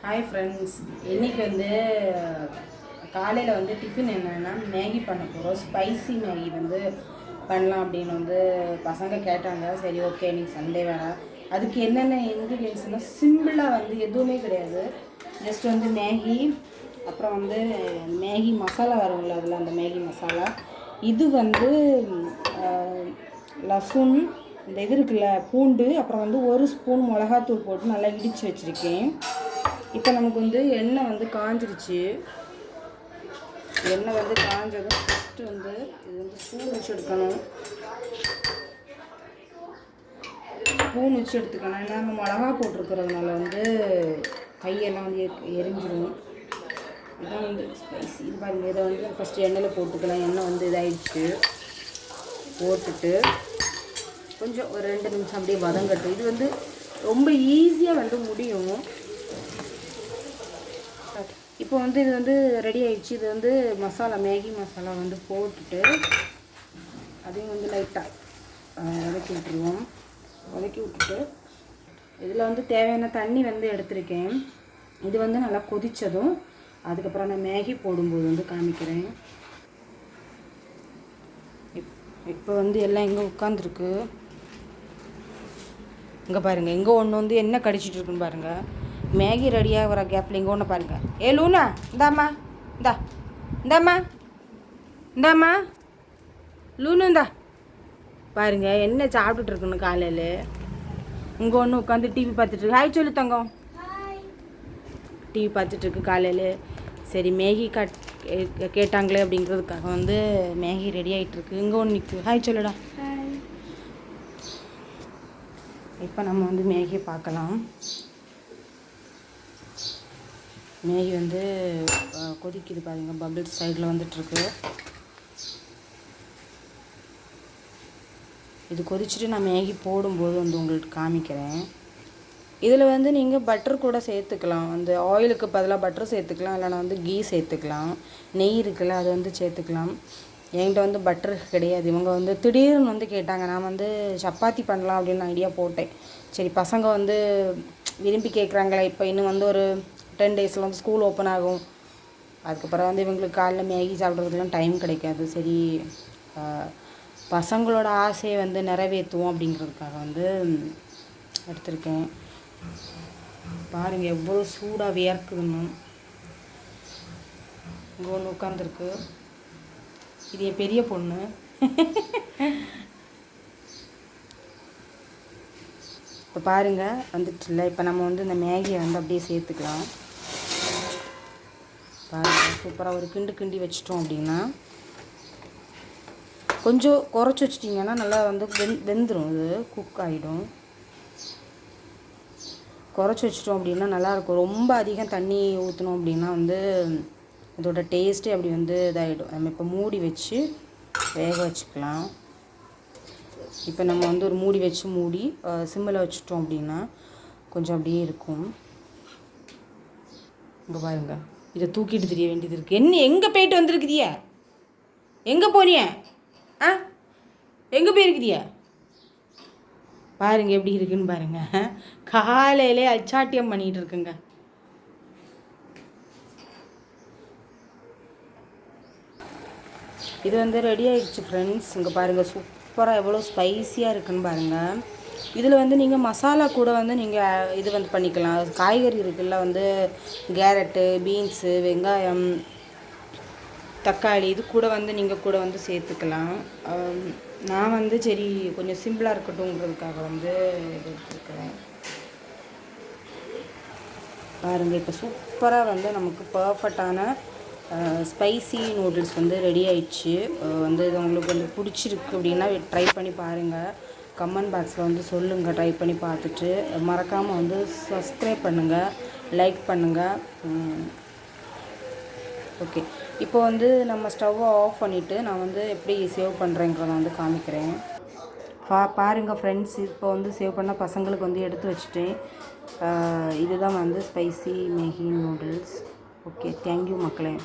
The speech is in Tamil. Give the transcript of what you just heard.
ஹாய் ஃப்ரெண்ட்ஸ், இன்றைக்கி வந்து காலையில் வந்து டிஃபின் என்னென்னா மேகி பண்ண போகிறோம். ஸ்பைசி மேகி வந்து பண்ணலாம் அப்படின்னு வந்து பசங்க கேட்டாங்க. சரி, ஓகே, இன்றைக்கி சண்டே வேறு. அதுக்கு என்னென்ன இன்க்ரீடியன்ஸ்னால் சிம்பிளாக வந்து எதுவுமே கிடையாது. ஜஸ்ட் வந்து மேகி, அப்புறம் வந்து மேகி மசாலா வரும்ல, அதில் அந்த மேகி மசாலா. இது வந்து லசுன், இந்த இது இருக்குல்ல பூண்டு, அப்புறம் வந்து ஒரு ஸ்பூன் மிளகாத்தூள் போட்டு நல்லா இடித்து வச்சுருக்கேன். இப்போ நமக்கு வந்து எண்ணெய் வந்து காஞ்சிருச்சு. எண்ணெய் வந்து காஞ்சதும் ஃபஸ்ட்டு வந்து இது வந்து ஸ்பூன் வச்சு எடுக்கணும். ஸ்பூன் வச்சு எடுத்துக்கணும். ஏன்னா நம்ம மிளகா போட்டிருக்கிறதுனால வந்து கையெல்லாம் வந்து எரிஞ்சிடும். இதுதான் வந்து ஸ்பைசி. இது பாருங்கள், இதை வந்து ஃபஸ்ட்டு எண்ணெயில் போட்டுக்கலாம். எண்ணெய் வந்து இதாகிடுச்சு. போட்டுட்டு கொஞ்சம் ஒரு 2 நிமிஷம் அப்படியே வதங்கட்டும். இது வந்து ரொம்ப ஈஸியாக வந்து முடியும். இப்போ வந்து இது வந்து ரெடி ஆகிடுச்சு. இது வந்து மசாலா, மேகி மசாலா வந்து போட்டுட்டு அதையும் வந்து லைட்டாக வதக்கி விட்டுருவோம். வதக்கி விட்டுட்டு இதில் வந்து தேவையான தண்ணி வந்து எடுத்திருக்கேன். இது வந்து நல்லா கொதித்ததும் அதுக்கப்புறம் நான் மேகி போடும்போது வந்து காமிக்கிறேன். இப்போ வந்து எல்லாம் எங்கே உட்காந்துருக்கு இங்கே பாருங்கள். எங்கே ஒன்று வந்து என்ன கடிச்சிட்டு இருக்குன்னு பாருங்கள். மேகி ரெடியாக வர கேப்பில் இங்கே ஒன்று பாருங்கள். ஏ லூனா, இந்தாம்மா, இந்தாம்மா லூனு, இந்தா பாருங்கள் என்ன சாப்பிட்டுட்ருக்குன்னு. காலையில் இங்கே ஒன்று உட்காந்து டிவி பார்த்துட்ருக்கு. ஹாய் சொல்லு தங்கம். டிவி பார்த்துட்ருக்கு காலையில். சரி, மேகி கேட்டாங்களே அப்படிங்கிறதுக்காக வந்து மேகி ரெடி ஆகிட்டுருக்கு. இங்கே ஒன்று நிற்கு. ஹாய் சொல்லுடா. இப்போ நம்ம வந்து மேகியை பார்க்கலாம். மேகி வந்து கொதிக்குது பாருங்கள். பபிள்ஸ் சைடில் வந்துட்டுருக்கு. இது கொதிச்சுட்டு நான் மேகி போடும்போது வந்து உங்களுக்கு காமிக்கிறேன். இதில் வந்து நீங்கள் பட்டர் கூட சேர்த்துக்கலாம். அந்த ஆயிலுக்கு பதிலாக பட்டர் சேர்த்துக்கலாம், இல்லைனா வந்து கீ சேர்த்துக்கலாம். நெய் இருக்குல்ல, அது வந்து சேர்த்துக்கலாம். என்கிட்ட வந்து பட்டர் கிடையாது. இவங்க வந்து திடீர்னு வந்து கேட்டாங்க. நான் வந்து சப்பாத்தி பண்ணலாம் அப்படின்னு ஐடியா போட்டேன். சரி, பசங்க வந்து விரும்பி கேட்குறாங்களே. இப்போ இன்னும் வந்து ஒரு 10 டேஸில் வந்து ஸ்கூல் ஓப்பன் ஆகும். அதுக்கப்புறம் வந்து இவங்களுக்கு காலைல மேகி சாப்பிட்றதுக்குலாம் டைம் கிடைக்காது. சரி, பசங்களோட ஆசையை வந்து நிறைவேற்றுவோம் அப்படிங்கிறதுக்காக வந்து எடுத்திருக்கேன். பாருங்கள் எவ்வளோ சூடாக வியர்க்குதுன்னு. இங்கே ஒன்று உட்காந்துருக்கு. இது என் பெரிய பொண்ணு. இப்போ பாருங்கள் வந்துட்டுல. இப்போ நம்ம வந்து இந்த மேகியை வந்து அப்படியே சேர்த்துக்கலாம். பாருங்கள், சூப்பராக ஒரு கிண்டி வச்சிட்டோம் அப்படின்னா, கொஞ்சம் குறைச்சி வச்சிட்டிங்கன்னா நல்லா வந்து வெந்துடும். இது குக் ஆகிடும். குறைச்சி வச்சிட்டோம் அப்படின்னா நல்லாயிருக்கும். ரொம்ப அதிகம் தண்ணி ஊற்றணும் அப்படின்னா வந்து இதோட டேஸ்ட்டே அப்படி வந்து இதாகிடும். நம்ம இப்போ மூடி வச்சு வேக வச்சுக்கலாம். இப்போ நம்ம வந்து ஒரு மூடி வச்சு மூடி சிம்மில் வச்சுட்டோம் அப்படின்னா கொஞ்சம் அப்படியே இருக்கும். இங்கே பாருங்கள், இதை தூக்கிட்டு தெரிய வேண்டியது இருக்குது. என்ன எங்கே போயிட்டு வந்துருக்குதியா? எங்கே போனிய? எங்கே போயிருக்குதியா? பாருங்கள் எப்படி இருக்குன்னு பாருங்கள். காலையிலே அச்சாட்டியம் பண்ணிகிட்டு இருக்குங்க. இது வந்து ரெடி ஆகிடுச்சு ஃப்ரெண்ட்ஸ். இங்கே பாருங்கள், சூப்பராக எவ்வளோ ஸ்பைஸியாக இருக்குன்னு பாருங்கள். இதில் வந்து நீங்கள் மசாலா கூட வந்து நீங்கள் இது வந்து பண்ணிக்கலாம். காய்கறி இருக்குல்ல, வந்து கேரட்டு, பீன்ஸு, வெங்காயம், தக்காளி, இது கூட வந்து நீங்கள் கூட வந்து சேர்த்துக்கலாம். நான் வந்து சரி கொஞ்சம் சிம்பிளாக இருக்கட்டும்ங்கிறதுக்காக வந்து இது எடுத்துருக்கிறேன். பாருங்கள், இப்போ சூப்பராக வந்து நமக்கு பர்ஃபெக்டான ஸ்பைசி நூடுல்ஸ் வந்து ரெடி ஆயிடுச்சு. வந்து இது உங்களுக்கு வந்து பிடிச்சிருக்கு அப்படின்னா ட்ரை பண்ணி பாருங்கள். கமெண்ட் பாக்ஸில் வந்து சொல்லுங்கள். ட்ரை பண்ணி பார்த்துட்டு மறக்காமல் வந்து சப்ஸ்கிரைப் பண்ணுங்கள், லைக் பண்ணுங்கள். ஓகே, இப்போ வந்து நம்ம ஸ்டவ்வை ஆஃப் பண்ணிவிட்டு நான் வந்து எப்படி சேவ் பண்ணுறேங்கிறத வந்து காமிக்கிறேன். பாருங்கள் ஃப்ரெண்ட்ஸ், இப்போ வந்து சேவ் பண்ண பசங்களுக்கு வந்து எடுத்து வச்சுட்டேன். இதுதான் வந்து spicy Maggi noodles. Okay, thank you மக்களே.